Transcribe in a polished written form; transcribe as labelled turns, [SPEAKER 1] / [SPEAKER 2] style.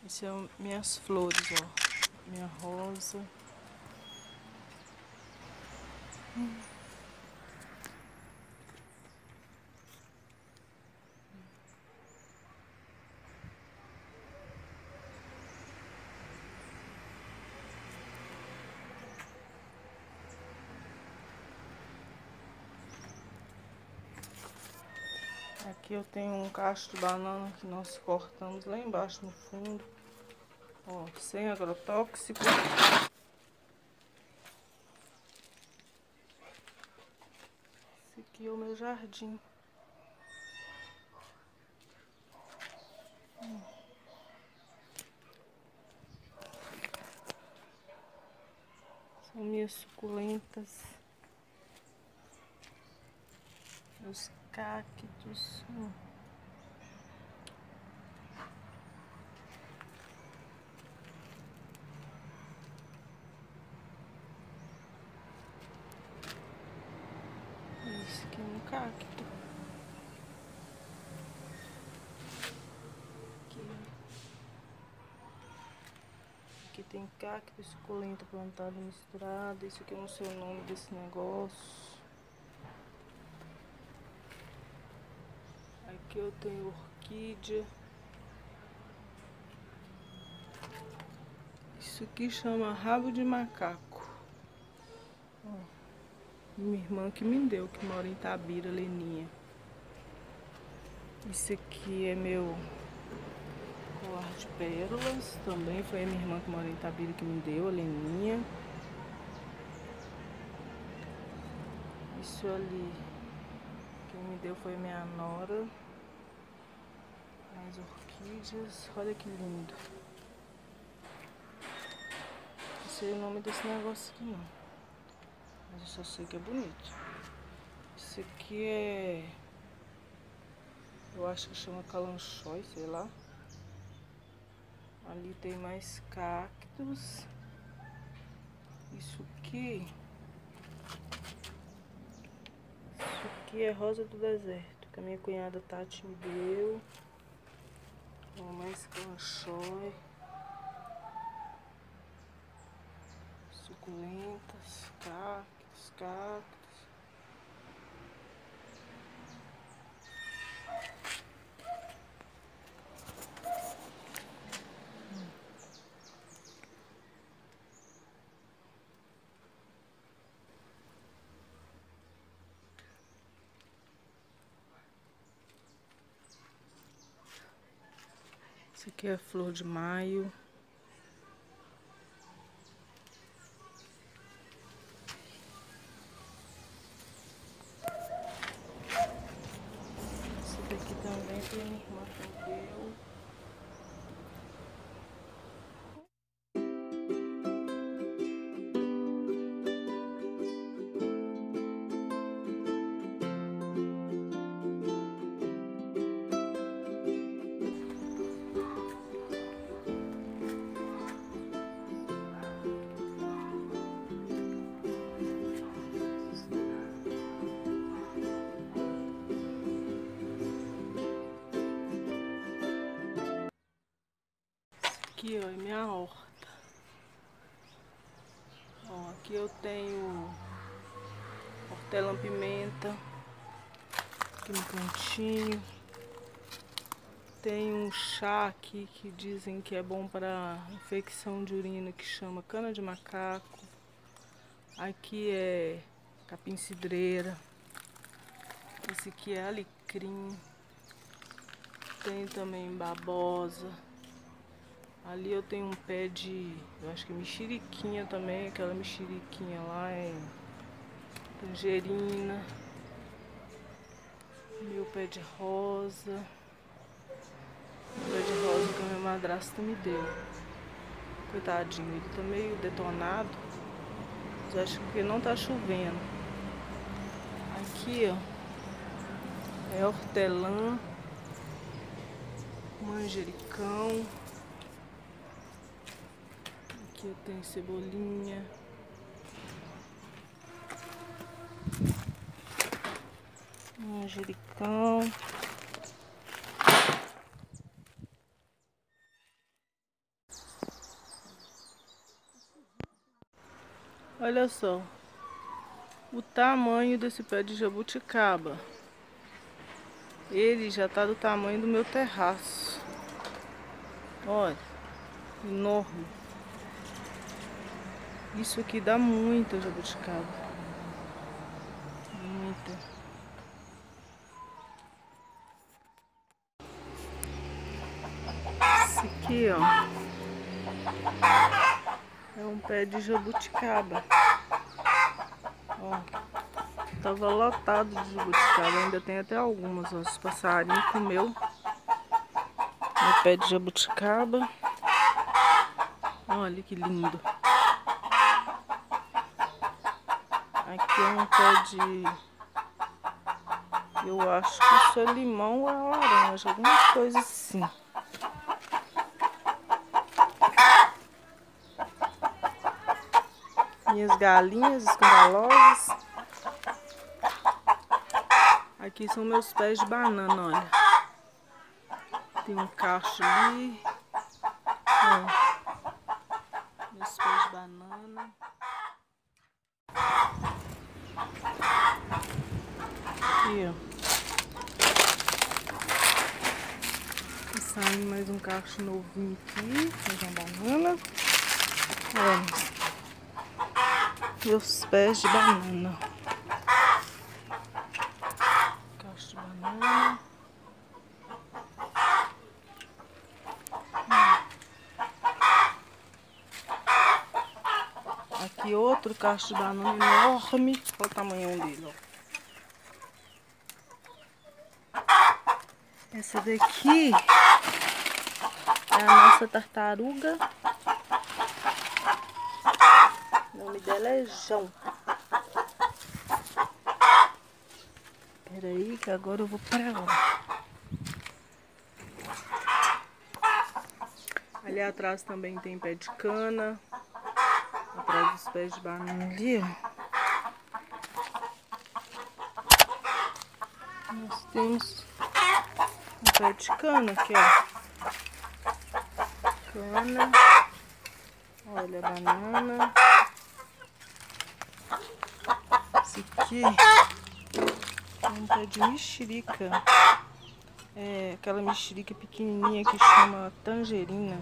[SPEAKER 1] Essas são minhas flores, ó. Minha rosa. Aqui eu tenho um cacho de banana que nós cortamos lá embaixo no fundo. Ó, sem agrotóxico. Esse aqui é o meu jardim. São minhas suculentas. Os cactos. Esse aqui é um cacto. Aqui tem cacto e suculenta plantado misturado. Isso aqui eu não sei o nome desse negócio. Aqui eu tenho orquídea. Isso aqui chama rabo de macaco. Ó, minha irmã que me deu, que mora em Itabira, Leninha. Isso aqui é meu colar de pérolas. Também foi a minha irmã que mora em Itabira que me deu, a Leninha. Isso ali, quem me deu foi a minha nora. Mais orquídeas. Olha que lindo. Não sei o nome desse negócio aqui não, mas eu só sei que é bonito. Isso aqui é... eu acho que chama calanchói, sei lá. Ali tem mais cactos. Isso aqui é rosa do deserto, que a minha cunhada Tati me deu. Ó, mais calanchói. Suculentas, cactos. Esse aqui é a flor de maio. Esse daqui também tem minha irmã que me deu. Aqui, ó, é minha horta. Ó, aqui eu tenho hortelã-pimenta aqui no cantinho. Tem um chá aqui que dizem que é bom para infecção de urina, que chama cana de macaco. Aqui é capim-cidreira. Esse aqui é alecrim. Tem também babosa. Ali eu tenho um pé de, eu acho que mexeriquinha também. Aquela mexeriquinha lá é tangerina. Meu pé de rosa. O pé de rosa que a minha madrasta me deu. Coitadinho, ele tá meio detonado. Mas acho que porque não tá chovendo. Aqui, ó, é hortelã, manjericão. Aqui eu tenho cebolinha. Manjericão. Olha só o tamanho desse pé de jabuticaba. Ele já tá do tamanho do meu terraço. Olha, enorme. Isso aqui dá muita jabuticaba. Muita. Esse aqui, ó, é um pé de jabuticaba. Ó, tava lotado de jabuticaba. Ainda tem até algumas, ó. Os passarinhos comeu meu pé de jabuticaba. Olha que lindo. Aqui é um pé de... eu acho que isso é limão ou é laranja, alguma coisa assim. Minhas galinhas escandalosas. Aqui são meus pés de banana, olha. Tem um cacho ali. Ó, meus pés de banana. Aqui, ó. Tá saindo mais um cacho novinho aqui. Mais uma banana. Olha. Meus pés de banana. Cacho de banana. Aqui outro cacho de banana enorme. Olha o tamanho dele, ó. Essa daqui é a nossa tartaruga. O nome dela é João. Espera aí que agora eu vou pra lá. Ali atrás também tem pé de cana. Atrás dos pés de banana ali, ó. Nós temos um pé de cana aqui, ó. Cana. Olha a banana. Esse aqui é um pé de mexerica. É aquela mexerica pequenininha que chama tangerina.